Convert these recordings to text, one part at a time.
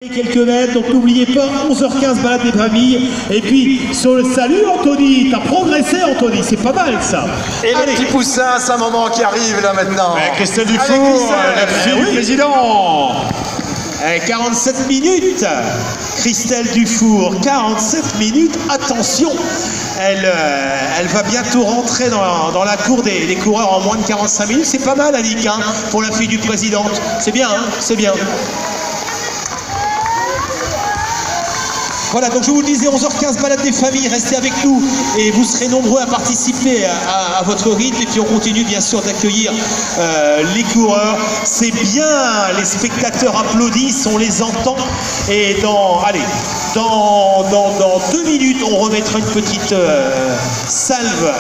Quelques mètres, donc n'oubliez pas, 11h15, balade des familles. Et puis, sur le salut, Anthony, t'as progressé, Anthony, c'est pas mal ça. Et le petit poussin, c'est un moment qui arrive là maintenant. Christelle Dufour, la fille du président. 47 minutes, Christelle Dufour, 47 minutes, attention, elle va bientôt rentrer dans la cour des coureurs en moins de 45 minutes, c'est pas mal Annick, hein, pour la fille du président, c'est bien, hein, c'est bien. Voilà, donc je vous le disais, 11h15, balade des familles, restez avec nous et vous serez nombreux à participer à votre rythme. Et puis on continue bien sûr d'accueillir les coureurs. C'est bien, les spectateurs applaudissent, on les entend. Et dans 2 minutes, on remettra une petite salve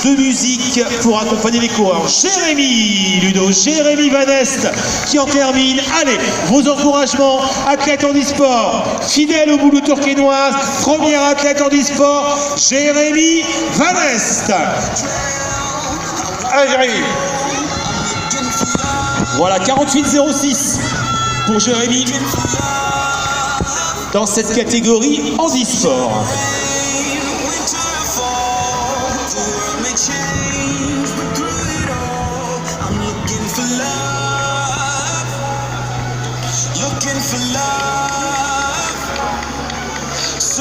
de musique pour accompagner les coureurs. Jérémy Ludo, Jérémy Van Est qui en termine. Allez, vos encouragements, athlète en e-sport, fidèle au boulot tourquenoise, premier athlète en e-sport, Jérémy Van Est. Allez Jérémy. Voilà, 48,06 pour Jérémy dans cette catégorie en e-sport.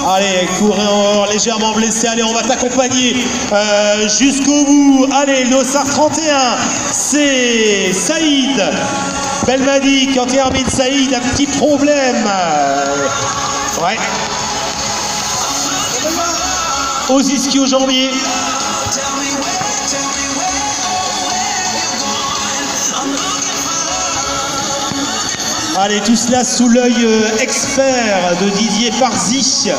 Allez, coureur légèrement blessé, allez, on va t'accompagner jusqu'au bout. Allez, l'Ossard 31, c'est Saïd Belmadi qui en termine. Saïd, un petit problème. Ouais. Aux ischio-jambiers. Allez, tout cela sous l'œil expert de Didier Parzi,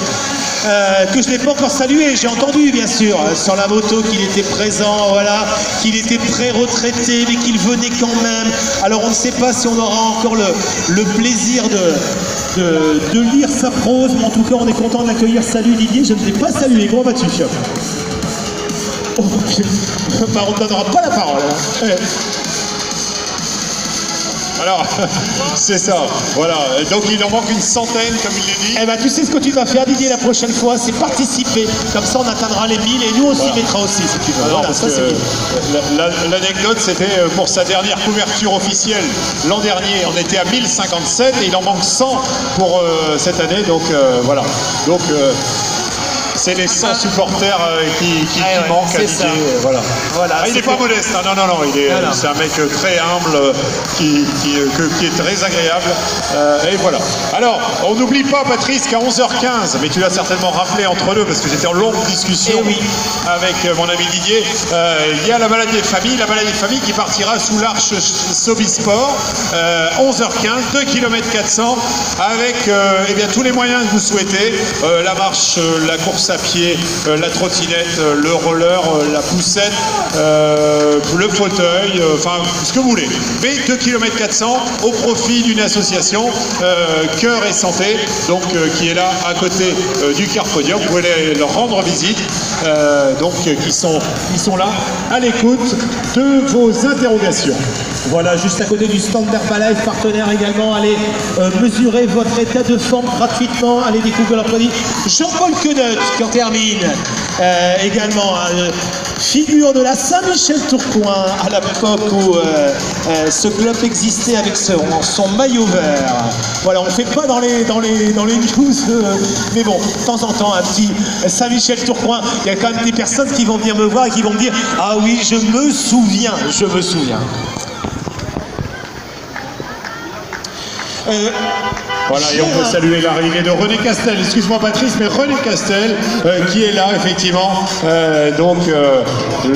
que je n'ai pas encore salué, j'ai entendu bien sûr sur la moto qu'il était présent, voilà, qu'il était pré-retraité, mais qu'il venait quand même. Alors on ne sait pas si on aura encore le plaisir de lire sa prose, mais en tout cas on est content de l'accueillir. Salut Didier, je ne l'ai pas salué, comment vas-tu? Oh, bah, on ne donnera pas la parole. Hein. Alors, c'est ça, voilà. Donc il en manque une centaine, comme il l'a dit. Eh ben, tu sais ce que tu vas faire, Didier, la prochaine fois, c'est participer. Comme ça, on atteindra les 1000 et nous, on s'y mettra aussi, si tu veux. Alors, voilà, parce ça, que l'anecdote, c'était pour sa dernière couverture officielle. L'an dernier, on était à 1057 et il en manque 100 pour cette année. Donc, voilà. Donc, c'est les 100 supporters qui manquent à Didier. Voilà. Il n'est pas modeste, hein. Non, c'est un mec très humble, qui est très agréable. Et voilà. Alors, on n'oublie pas, Patrice, qu'à 11h15, mais tu l'as certainement rappelé entre deux, parce que j'étais en longue discussion avec mon ami Didier, il y a la balade des familles. La balade des familles qui partira sous l'arche Sobisport, 11h15, 2 km 400, avec eh bien, tous les moyens que vous souhaitez, la marche, la course à pied, la trottinette, le roller, la poussette, le fauteuil, enfin ce que vous voulez. Mais 2 km 400 au profit d'une association Cœur et Santé, donc qui est là à côté du Carpodium. Vous pouvez leur rendre visite, donc qui sont là à l'écoute de vos interrogations. Voilà, juste à côté du stand d'Herbalife, partenaire également. Allez mesurer votre état de forme gratuitement. Allez découvrir leur produit. Jean-Paul Queneut qui en termine également. Figure de la Saint-Michel-Tourcoing à l'époque où ce club existait avec son maillot vert. Voilà, on ne fait pas dans les news, mais bon, de temps en temps, un petit Saint-Michel-Tourcoing. Il y a quand même des personnes qui vont venir me voir et qui vont me dire « Ah oui, je me souviens. » Voilà, et on peut saluer l'arrivée de René Castel, excuse-moi Patrice, mais René Castel qui est là effectivement, donc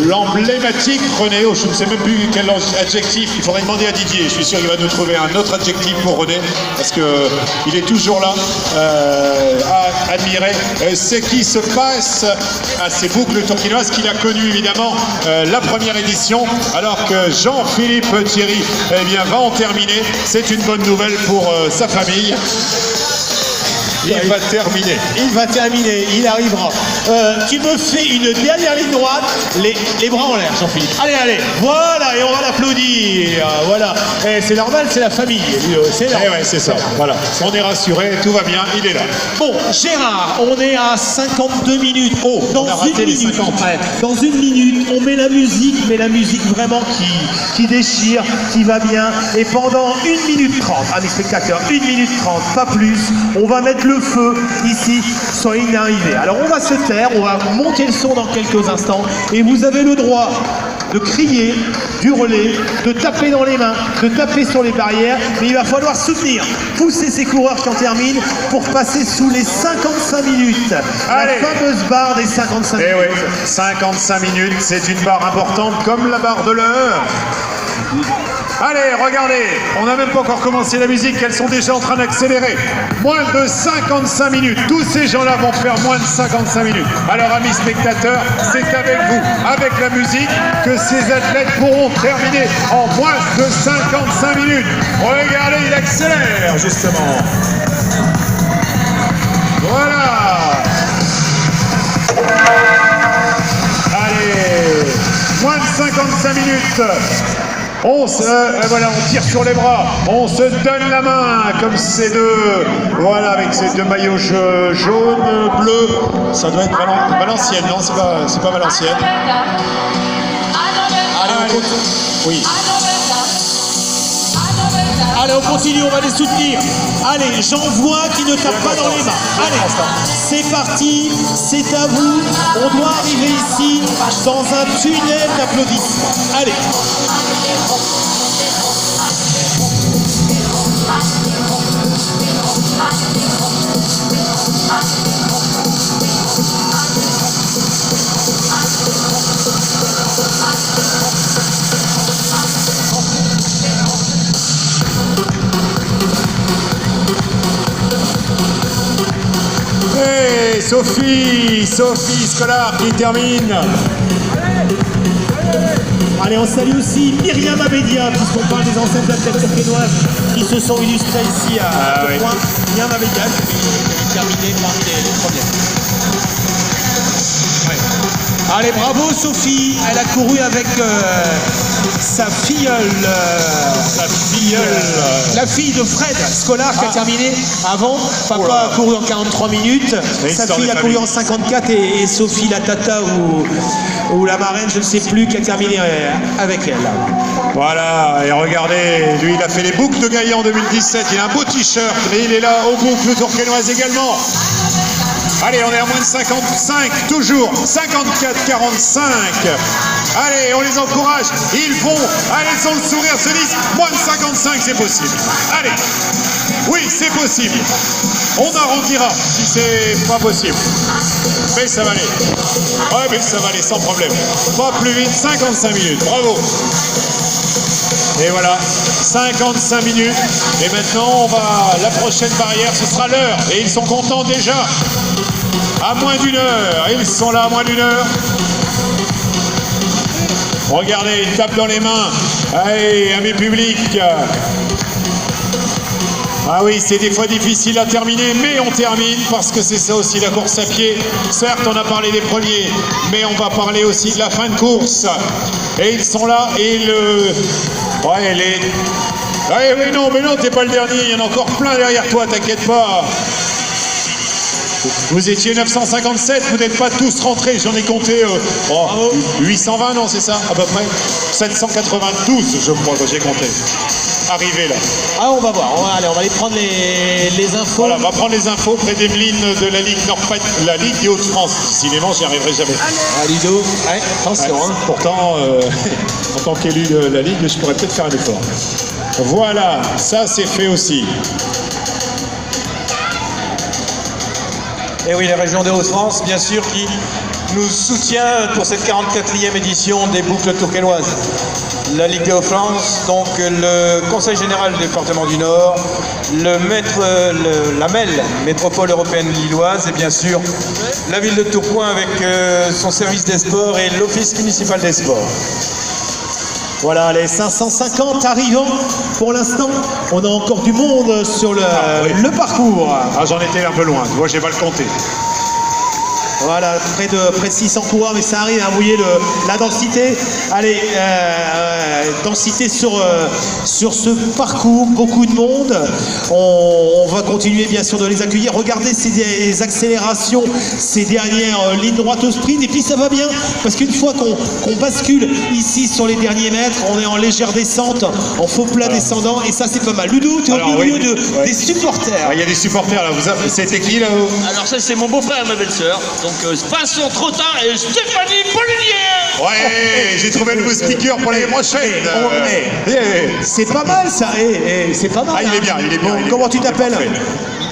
l'emblématique René, je ne sais même plus quel adjectif, il faudrait demander à Didier, je suis sûr qu'il va nous trouver un autre adjectif pour René, parce qu'il est toujours là à admirer ce qui se passe à ces boucles tourquinoises qu'il a connu évidemment la première édition, alors que Jean-Philippe Thierry va en terminer, c'est une bonne nouvelle pour sa famille. Il va terminer. Il va terminer, il arrivera. Tu me fais une dernière ligne droite, les bras en l'air, Jean-Philippe. Allez, allez, voilà, et on va l'applaudir. Voilà, c'est normal, c'est la famille. C'est normal. Ouais, c'est ça. Voilà, on est rassuré, tout va bien, il est là. Bon, Gérard, on est à 52 minutes. Oh, on a raté les 50. Dans une minute, on met la musique, mais la musique vraiment qui déchire, qui va bien. Et pendant 1 minute 30, amis spectateurs, 1 minute 30, pas plus, on va mettre le feu ici sur la ligne d'arrivée. Alors on va se taire, on va monter le son dans quelques instants, et vous avez le droit de crier, d'hurler, de taper dans les mains, de taper sur les barrières, mais il va falloir soutenir, pousser ces coureurs qui en terminent pour passer sous les 55 minutes. Allez. La fameuse barre des 55 minutes. Eh oui, 55 minutes, c'est une barre importante comme la barre de l'heure. Allez, regardez, on n'a même pas encore commencé la musique, elles sont déjà en train d'accélérer. Moins de 55 minutes, tous ces gens-là vont faire moins de 55 minutes. Alors, amis spectateurs, c'est avec vous, avec la musique, que ces athlètes pourront terminer en moins de 55 minutes. Regardez, il accélère, justement. Voilà. Allez, moins de 55 minutes. Voilà, on tire sur les bras, on se donne la main comme ces deux, voilà, avec ces deux maillots jaune, bleu. Ça doit être Valenciennes, non, c'est pas Valenciennes. Allez, on continue. Oui. Allez, on continue, on va les soutenir. Allez, j'en vois qui ne tapent pas dans les mains. Allez, c'est parti, c'est à vous. On doit arriver ici dans un tunnel d'applaudissements. Allez. Hey, Sophie Scolar qui termine. Allez, on salue aussi Myriam Abedia, puisqu'on parle des anciennes athlètes turquoises qui se sont illustrées ici à oui. point. Myriam Abedia qui avait terminé parmi les premières. Ouais. Allez, bravo Sophie, elle a couru avec sa filleule. La fille de Fred Scolar qui a terminé avant. Papa a couru en 43 minutes, sa fille a couru en 54 et Sophie la tata ou la marraine, je ne sais plus, qui a terminé avec elle. Voilà, et regardez, lui il a fait les boucles de Gaillan en 2017, il a un beau t-shirt, mais il est là aux boucles tourquenoises également. Allez, on est à moins de 55, toujours, 54-45. Allez, on les encourage, ils vont, allez, sans le sourire, se disent, moins de 55, c'est possible. Allez, oui, c'est possible. On arrondira si c'est pas possible. Mais ça va aller. Ouais, mais ça va aller sans problème. Pas plus vite, 55 minutes, bravo. Et voilà, 55 minutes. Et maintenant, la prochaine barrière, ce sera l'heure. Et ils sont contents déjà. À moins d'1 heure. Ils sont là à moins d'1 heure. Regardez, ils tapent dans les mains. Allez, amis publics. Ah oui, c'est des fois difficile à terminer, mais on termine parce que c'est ça aussi la course à pied. Certes, on a parlé des premiers, mais on va parler aussi de la fin de course. Et ils sont là et ouais, oui, non, mais non, t'es pas le dernier, il y en a encore plein derrière toi, t'inquiète pas. Vous étiez 957, vous n'êtes pas tous rentrés, j'en ai compté 820, non, c'est ça, à peu près 792, je crois que j'ai compté. Arrivé là. Ah, on va voir, on va aller prendre les infos. Voilà, on va prendre les infos près d'Emeline de la Ligue la Ligue des Hauts-de-France. Décidément, j'y arriverai jamais. Ah, Ludo, ouais, attention. Ouais, pourtant, en tant qu'élu de la Ligue, je pourrais peut-être faire un effort. Voilà, ça c'est fait aussi. Et oui, la région des Hauts-de-France, bien sûr, qui nous soutient pour cette 44e édition des boucles tourquenoises. La Ligue des Hauts-de-France, donc le Conseil général du département du Nord, la MEL, Métropole européenne lilloise, et bien sûr la ville de Tourcoing avec son service des sports et l'office municipal des sports. Voilà, les 550 arrivant. Pour l'instant, on a encore du monde sur le parcours. Ah, j'en étais un peu loin, tu vois, j'ai mal compté. Voilà, près de 600 coureurs, mais ça arrive, hein, vous voyez la densité. Allez, densité sur ce parcours, beaucoup de monde. On va continuer bien sûr de les accueillir. Regardez ces accélérations, ces dernières lignes droites au sprint. Et puis ça va bien, parce qu'une fois qu'on bascule ici sur les derniers mètres, on est en légère descente, en faux plat descendant, et ça c'est pas mal. Ludo, tu es au milieu des supporters. Il y a des supporters là, c'était qui là-haut? Alors ça c'est mon beau-frère et ma belle-sœur. Donc Vincent Trottin et Stéphanie Pollinier. Ouais, j'ai trouvé le beau speaker pour l'année prochaine. C'est pas mal ça, c'est pas mal. Ah, il est bien, il est bien. Comment tu t'appelles?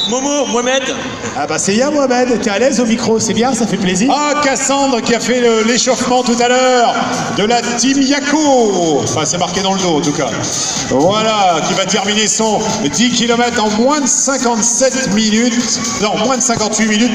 Momo, Mohamed. Ah bah c'est bien Mohamed, t'es à l'aise au micro, c'est bien, ça fait plaisir. Ah, Cassandre qui a fait l'échauffement tout à l'heure de la Team Yako. Enfin, c'est marqué dans le dos en tout cas. Voilà, qui va terminer son 10 km en moins de 57 minutes. Non, moins de 58 minutes.